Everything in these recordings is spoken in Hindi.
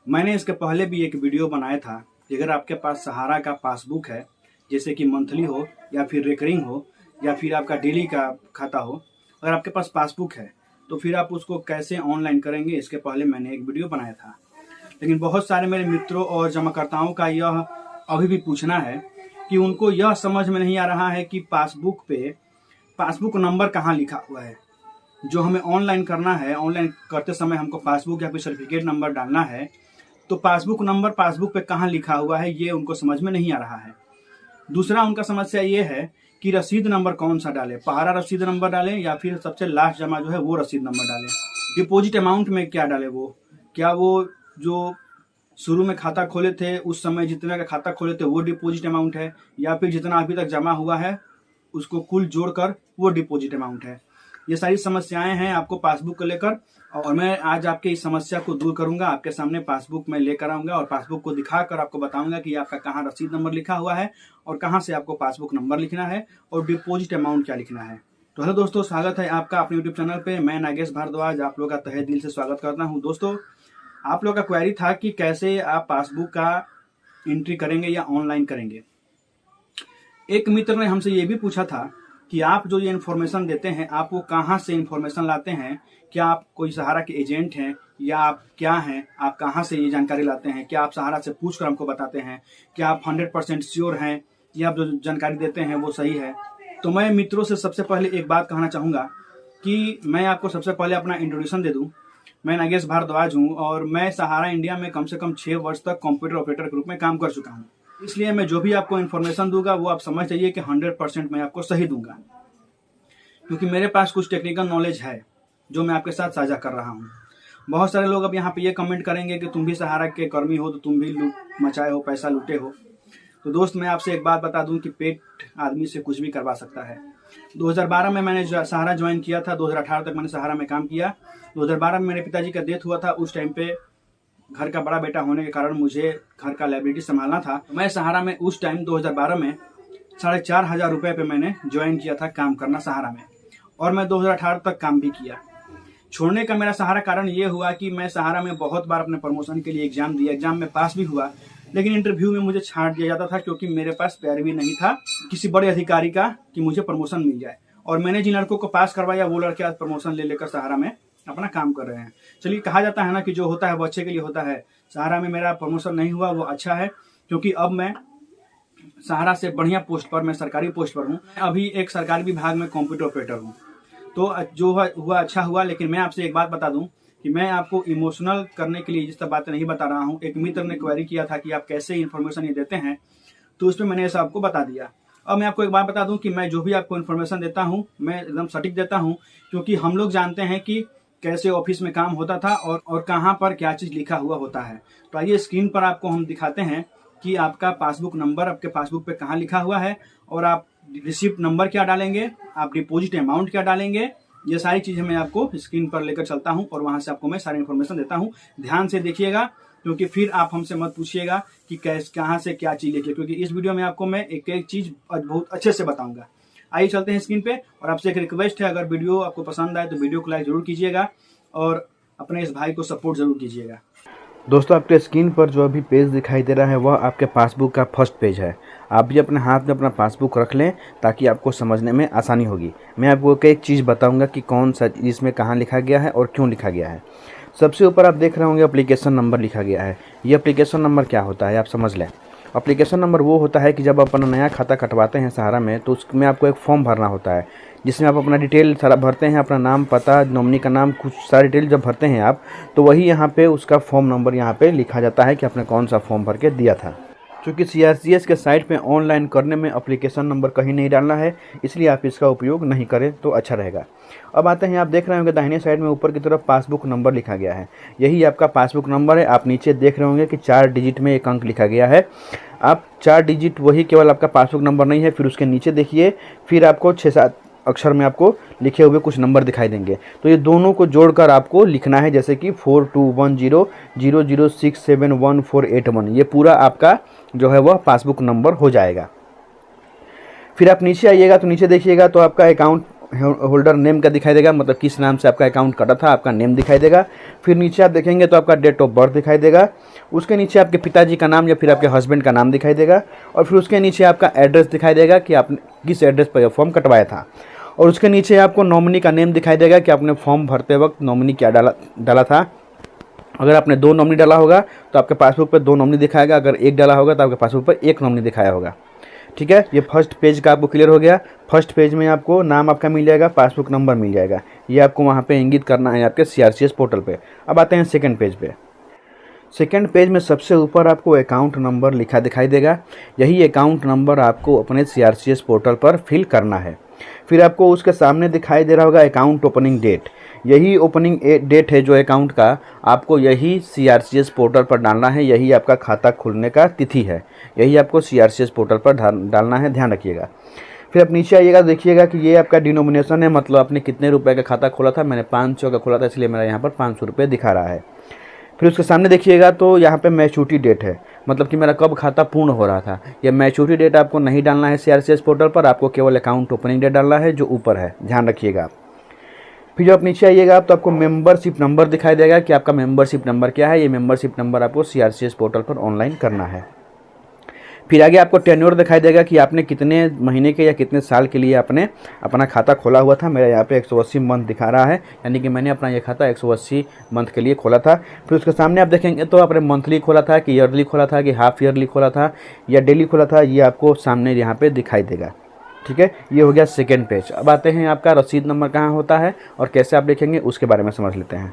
मैंने इसके पहले भी एक वीडियो बनाया था कि अगर आपके पास सहारा का पासबुक है, जैसे कि मंथली हो या फिर रिकरिंग हो या फिर आपका डेली का खाता हो, अगर आपके पास पासबुक है तो फिर आप उसको कैसे ऑनलाइन करेंगे, इसके पहले मैंने एक वीडियो बनाया था। लेकिन बहुत सारे मेरे मित्रों और जमाकर्ताओं का यह अभी भी पूछना है कि उनको यह समझ में नहीं आ रहा है कि पासबुक पे पासबुक नंबर कहाँ लिखा हुआ है। जो हमें ऑनलाइन करना है, ऑनलाइन करते समय हमको पासबुक या फिर सर्टिफिकेट नंबर डालना है, तो पासबुक नंबर पासबुक पे कहाँ लिखा हुआ है ये उनको समझ में नहीं आ रहा है। दूसरा उनका समस्या ये है कि रसीद नंबर कौन सा डालें, पहला रसीद नंबर डालें या फिर सबसे लास्ट जमा जो है वो रसीद नंबर डालें। डिपॉजिट अमाउंट में क्या डालें, वो क्या वो जो शुरू में खाता खोले थे उस समय जितना का खाता खोले थे वो डिपॉजिट अमाउंट है, या फिर जितना अभी तक जमा हुआ है उसको कुल जोड़कर वो डिपॉजिट अमाउंट है। ये सारी समस्याएं हैं आपको पासबुक को लेकर, और मैं आज आपके इस समस्या को दूर करूंगा। आपके सामने पासबुक में लेकर आऊंगा और पासबुक को दिखाकर आपको बताऊंगा कि आपका कहाँ रसीद नंबर लिखा हुआ है और कहाँ से आपको पासबुक नंबर लिखना है और डिपॉजिट अमाउंट क्या लिखना है। तो हेलो दोस्तों, स्वागत है आपका अपने यूट्यूब चैनल पे। मैं नागेश भारद्वाज आप लोग का तहे दिल से स्वागत करता हूँ। दोस्तों, आप लोग का क्वेरी था कि कैसे आप पासबुक का एंट्री करेंगे या ऑनलाइन करेंगे। एक मित्र ने हमसे ये भी पूछा था कि आप जो ये इन्फॉर्मेशन देते हैं आप वो कहाँ से इन्फॉर्मेशन लाते हैं, क्या आप कोई सहारा के एजेंट हैं या आप क्या हैं, आप कहाँ से ये जानकारी लाते हैं, क्या आप सहारा से पूछ कर हमको बताते हैं, क्या आप 100% श्योर हैं या आप जो जानकारी देते हैं वो सही है। तो मैं मित्रों से सबसे पहले एक बात कहना चाहूँगा कि मैं आपको सबसे पहले अपना इंट्रोडक्शन दे दूँ। मैं नागेश भारद्वाज हूँ और मैं सहारा इंडिया में कम से कम 6 वर्ष तक कंप्यूटर ऑपरेटर के रूप में काम कर चुका हूँ। इसलिए मैं जो भी आपको इन्फॉर्मेशन दूंगा वो आप समझ जाइए कि 100% मैं आपको सही दूंगा, क्योंकि मेरे पास कुछ टेक्निकल नॉलेज है जो मैं आपके साथ साझा कर रहा हूँ। बहुत सारे लोग अब यहाँ पे ये कमेंट करेंगे कि तुम भी सहारा के कर्मी हो तो तुम भी लूट मचाए हो, पैसा लूटे हो। तो दोस्त, मैं आपसे एक बात बता दूं कि पेट आदमी से कुछ भी करवा सकता है। 2012 में मैंने सहारा ज्वाइन किया था, 2018 तक मैंने सहारा में काम किया। 2012 में मेरे पिताजी का डेथ हुआ था। उस टाइम पे घर का बड़ा बेटा होने के कारण मुझे घर का लाइबिलिटी संभालना था। मैं सहारा में उस टाइम 2012 में 4,500 रुपये पे मैंने ज्वाइन किया था काम करना सहारा में, और मैं 2018 तक काम भी किया। छोड़ने का मेरा सहारा कारण ये हुआ कि मैं सहारा में बहुत बार अपने प्रमोशन के लिए एग्जाम दिया, एग्जाम में पास भी हुआ, लेकिन इंटरव्यू में मुझे छांट दिया जाता था क्योंकि मेरे पास पैरवी नहीं था किसी बड़े अधिकारी का कि मुझे प्रमोशन मिल जाए। और मैंने जिन लड़कों को पास करवाया वो लड़के आज प्रमोशन ले लेकर सहारा में अपना काम कर रहे हैं। चलिए, कहा जाता है ना कि जो होता है वो अच्छे के लिए होता है। सहारा में मेरा प्रमोशन नहीं हुआ, वो अच्छा है, क्योंकि अब मैं सहारा से बढ़िया पोस्ट पर, मैं सरकारी पोस्ट पर हूँ। अभी एक सरकारी विभाग में कंप्यूटर ऑपरेटर हूँ। तो जो हुआ अच्छा हुआ। लेकिन मैं आपसे एक बात बता दूं कि मैं आपको इमोशनल करने के लिए जिस तरह बातें नहीं बता रहा हूं। एक मित्र ने क्वेरी किया था कि आप कैसे इन्फॉर्मेशन ये देते हैं, तो उस पर मैंने ऐसा आपको बता दिया। अब मैं आपको एक बात बता दूं कि मैं जो भी आपको इन्फॉर्मेशन देता हूं मैं एकदम सटीक देता हूं, क्योंकि हम लोग जानते हैं कि कैसे ऑफिस में काम होता था और कहाँ पर क्या चीज़ लिखा हुआ होता है। तो आइए स्क्रीन पर आपको हम दिखाते हैं कि आपका पासबुक नंबर आपके पासबुक पे कहाँ लिखा हुआ है और आप रिसिप्ट नंबर क्या डालेंगे, आप डिपॉजिट अमाउंट क्या डालेंगे। ये सारी चीज़ें मैं आपको स्क्रीन पर लेकर चलता हूं और वहां से आपको मैं सारी इन्फॉर्मेशन देता हूं। ध्यान से देखिएगा, क्योंकि फिर आप हमसे मत पूछिएगा कि कहाँ से क्या चीज़ लिखिए, क्योंकि इस वीडियो में आपको मैं एक एक चीज़ बहुत अच्छे से बताऊंगा। आइए चलते हैं स्क्रीन पे। और आपसे एक रिक्वेस्ट है, अगर वीडियो आपको पसंद आए तो वीडियो को लाइक जरूर कीजिएगा और अपने इस भाई को सपोर्ट जरूर कीजिएगा। दोस्तों, आपके स्क्रीन पर जो अभी पेज दिखाई दे रहा है वह आपके पासबुक का फर्स्ट पेज है। आप भी अपने हाथ में अपना पासबुक रख लें ताकि आपको समझने में आसानी होगी। मैं आपको एक चीज़ बताऊंगा कि कौन सा इसमें कहाँ लिखा गया है और क्यों लिखा गया है। सबसे ऊपर आप देख रहे होंगे एप्लीकेशन नंबर लिखा गया है। ये एप्लीकेशन नंबर क्या होता है आप समझ लें। एप्लीकेशन नंबर वो होता है कि जब आप अपना नया खाता कटवाते हैं सहारा में तो उसमें आपको एक फॉर्म भरना होता है, जिसमें आप अपना डिटेल सारा भरते हैं, अपना नाम, पता, नॉमिनी का नाम, कुछ सारी डिटेल जब भरते हैं आप, तो वही यहाँ पे उसका फॉर्म नंबर यहाँ पे लिखा जाता है कि आपने कौन सा फॉर्म भर के दिया था। क्योंकि CRCS के साइट पे ऑनलाइन करने में एप्लीकेशन नंबर कहीं नहीं डालना है, इसलिए आप इसका उपयोग नहीं करें तो अच्छा रहेगा। अब आते हैं, आप देख रहे होंगे दाहिने साइड में ऊपर की तरफ पासबुक नंबर लिखा गया है। यही आपका पासबुक नंबर है। आप नीचे देख रहे होंगे कि 4 डिजिट में एक अंक लिखा गया है। आप 4 डिजिट वही केवल आपका पासबुक नंबर नहीं है, फिर उसके नीचे देखिए, फिर आपको 6-7 अक्षर में आपको लिखे हुए कुछ नंबर दिखाई देंगे। तो ये दोनों को जोड़कर आपको लिखना है, जैसे कि 421000671481। ये पूरा आपका जो है वह पासबुक नंबर हो जाएगा। फिर आप नीचे आइएगा तो नीचे देखिएगा तो आपका अकाउंट होल्डर नेम का दिखाई देगा, मतलब किस नाम से आपका अकाउंट कटा था, आपका नेम दिखाई देगा। फिर नीचे आप देखेंगे तो आपका डेट ऑफ बर्थ दिखाई देगा। उसके नीचे आपके पिताजी का नाम या फिर आपके हस्बैंड का नाम दिखाई देगा। और फिर उसके नीचे आपका एड्रेस दिखाई देगा कि आपने किस एड्रेस पर यह फॉर्म कटवाया था। और उसके नीचे आपको नॉमिनी का नेम दिखाई देगा कि आपने फॉर्म भरते वक्त नॉमिनी क्या डाला था। अगर आपने 2 नॉमिनी डाला होगा तो आपके पासबुक पर 2 नॉमिनी दिखाएगा, अगर 1 डाला होगा तो आपके पासबुक पर 1 नॉमिनी दिखाया होगा। ठीक है, ये फर्स्ट पेज का आपको क्लियर हो गया। फर्स्ट पेज में आपको नाम आपका मिल जाएगा, पासबुक नंबर मिल जाएगा, ये आपको वहाँ पे इंगित करना है आपके CRCS पोर्टल पे। अब आते हैं सेकंड पेज पे। सेकंड पेज में सबसे ऊपर आपको अकाउंट नंबर लिखा दिखाई देगा। यही अकाउंट नंबर आपको अपने CRCS पोर्टल पर फिल करना है। फिर आपको उसके सामने दिखाई दे रहा होगा अकाउंट ओपनिंग डेट। यही ओपनिंग डेट है जो अकाउंट का, आपको यही CRCS पोर्टल पर डालना है। यही आपका खाता खुलने का तिथि है, यही आपको CRCS पोर्टल पर डालना है, ध्यान रखिएगा। फिर आप नीचे आइएगा, देखिएगा कि ये आपका डिनोमिनेशन है, मतलब आपने कितने रुपए का खाता खोला था। मैंने 500 का खोला था, इसलिए मेरा यहाँ पर 500 रुपये दिखा रहा है। फिर उसके सामने देखिएगा तो यहाँ पे मैच्योरिटी डेट है, मतलब कि मेरा कब खाता पूर्ण हो रहा था। ये मैच्योरिटी डेट आपको नहीं डालना है CRCS पोर्टल पर, आपको केवल अकाउंट ओपनिंग डेट डालना है जो ऊपर है, ध्यान रखिएगा। फिर जब आप नीचे आइएगा तो आपको मेंबरशिप नंबर दिखाई देगा कि आपका मेंबरशिप नंबर क्या है। ये मेंबरशिप नंबर आपको CRCS पोर्टल पर ऑनलाइन करना है। फिर आगे आपको टेन्योर दिखाई देगा कि आपने कितने महीने के या कितने साल के लिए आपने अपना खाता खोला हुआ था। मेरा यहाँ पे 180 मंथ दिखा रहा है, यानी कि मैंने अपना ये खाता 180 मंथ के लिए खोला था। फिर उसके सामने आप देखेंगे तो आपने मंथली खोला था कि ईयरली खोला था कि हाफ ईयरली खोला था या डेली खोला था, ये आपको सामने यहाँ पे दिखाई देगा। ठीक है, ये हो गया सेकेंड पेज। अब आते हैं आपका रसीद नंबर कहाँ होता है और कैसे आप लिखेंगे उसके बारे में समझ लेते हैं।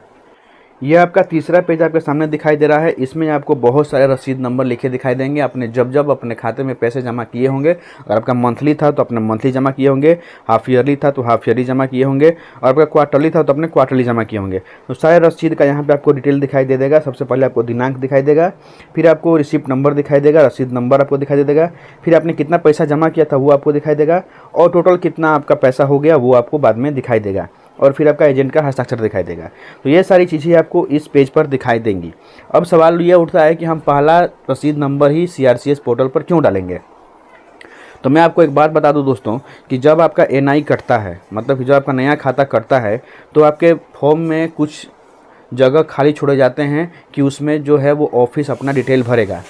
ये आपका तीसरा पेज आपके सामने दिखाई दे रहा है। इसमें आपको बहुत सारे रसीद नंबर लिखे दिखाई देंगे। आपने जब अपने खाते में पैसे जमा किए होंगे, अगर आपका मंथली था तो अपने मंथली जमा किए होंगे, हाफ ईयरली था तो हाफ ईयरली जमा किए होंगे, और आपका क्वार्टरली था तो अपने क्वार्टरली जमा किए होंगे। तो सारे रसीद का यहाँ पे आपको डिटेल दिखाई दे देगा। सबसे पहले आपको दिनांक दिखाई देगा, फिर आपको रिसिप्ट नंबर दिखाई देगा, रसीद नंबर आपको दिखाई दे देगा, फिर आपने कितना पैसा जमा किया था वो आपको दिखाई देगा, और टोटल कितना आपका पैसा हो गया वो आपको बाद में दिखाई देगा, और फिर आपका एजेंट का हस्ताक्षर दिखाई देगा। तो ये सारी चीज़ें आपको इस पेज पर दिखाई देंगी। अब सवाल ये उठता है कि हम पहला रसीद नंबर ही CRCS पोर्टल पर क्यों डालेंगे। तो मैं आपको एक बात बता दूं दोस्तों कि जब आपका NI कटता है, मतलब कि जब आपका नया खाता कटता है, तो आपके फॉर्म में कुछ जगह खाली छोड़े जाते हैं कि उसमें जो है वो ऑफिस अपना डिटेल भरेगा।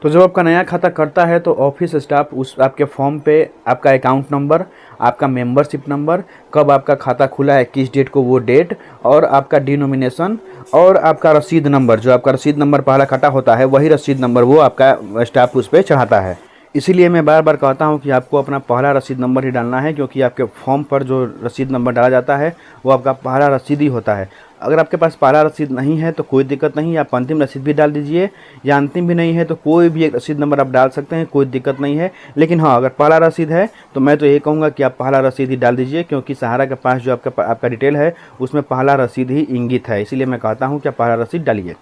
तो जब आपका नया खाता करता है तो ऑफिस स्टाफ उस आपके फॉर्म पे आपका अकाउंट नंबर, आपका मेंबरशिप नंबर, कब आपका खाता खुला है, किस डेट को वो डेट, और आपका डिनोमिनेशन और आपका रसीद नंबर, जो आपका रसीद नंबर पहला कटा होता है वही रसीद नंबर वो आपका स्टाफ उस पर चढ़ाता है। इसीलिए मैं बार बार कहता हूं कि आपको अपना पहला रसीद नंबर ही डालना है, क्योंकि आपके फॉर्म पर जो रसीद नंबर डाला जाता है वो आपका पहला रसीद ही होता है। अगर आपके पास पहला रसीद नहीं है तो कोई दिक्कत नहीं, आप अंतिम रसीद भी डाल दीजिए, या अंतिम भी नहीं है तो कोई भी एक रसीद नंबर आप डाल सकते हैं, कोई दिक्कत नहीं है। लेकिन हाँ, अगर पहला रसीद है तो मैं तो ये कहूँगा कि आप पहला रसीद ही डाल दीजिए, क्योंकि सहारा के पास जो आपका डिटेल है उसमें पहला रसीद ही इंगित है। इसीलिए मैं कहता हूँ कि आप पहला रसीद डालिए।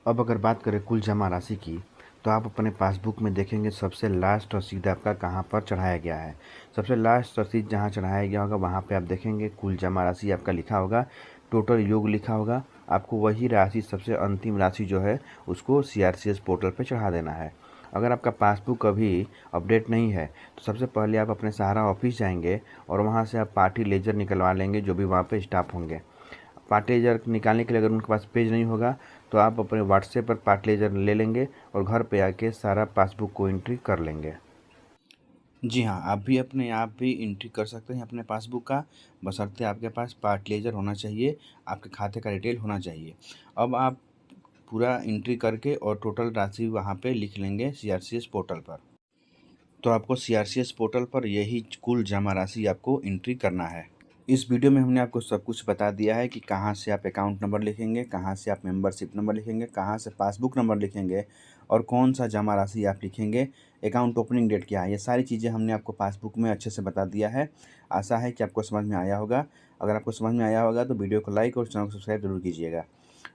अब अगर बात करें कुल जमा राशि की, तो आप अपने पासबुक में देखेंगे सबसे लास्ट रसीद आपका कहाँ पर चढ़ाया गया है। सबसे लास्ट रसीद जहाँ चढ़ाया गया होगा वहाँ पे आप देखेंगे कुल जमा राशि आपका लिखा होगा, टोटल योग लिखा होगा। आपको वही राशि, सबसे अंतिम राशि जो है उसको CRCS पोर्टल पे चढ़ा देना है। अगर आपका पासबुक अभी अपडेट नहीं है तो सबसे पहले आप अपने सहारा ऑफिस जाएंगे और वहाँ से आप पार्टी लेजर निकलवा लेंगे, जो भी वहाँ पे स्टाफ होंगे। पार्टी लेजर निकालने के लिए अगर उनके पास पेज नहीं होगा तो आप अपने WhatsApp पर पार्टी लेजर ले लेंगे और घर पे आके सारा पासबुक को एंट्री कर लेंगे। जी हाँ, आप भी अपने आप भी एंट्री कर सकते हैं अपने पासबुक का, बशर्ते आपके पास पार्टी लेजर होना चाहिए, आपके खाते का डिटेल होना चाहिए। अब आप पूरा एंट्री करके और टोटल राशि वहाँ पे लिख लेंगे CRCS पोर्टल पर। तो आपको CRCS पोर्टल पर यही कुल जमा राशि आपको एंट्री करना है। इस वीडियो में हमने आपको सब कुछ बता दिया है कि कहाँ से आप अकाउंट नंबर लिखेंगे, कहाँ से आप मेंबरशिप नंबर लिखेंगे, कहाँ से पासबुक नंबर लिखेंगे और कौन सा जमा राशि आप लिखेंगे, अकाउंट ओपनिंग डेट क्या है। ये सारी चीज़ें हमने आपको पासबुक में अच्छे से बता दिया है। आशा है कि आपको समझ में आया होगा। अगर आपको समझ में आया होगा तो वीडियो को लाइक और चैनल को सब्सक्राइब जरूर कीजिएगा।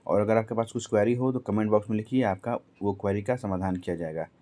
और अगर आपके पास कुछ क्वेरी हो तो कमेंट बॉक्स में लिखिए, आपका वो क्वेरी का समाधान किया जाएगा।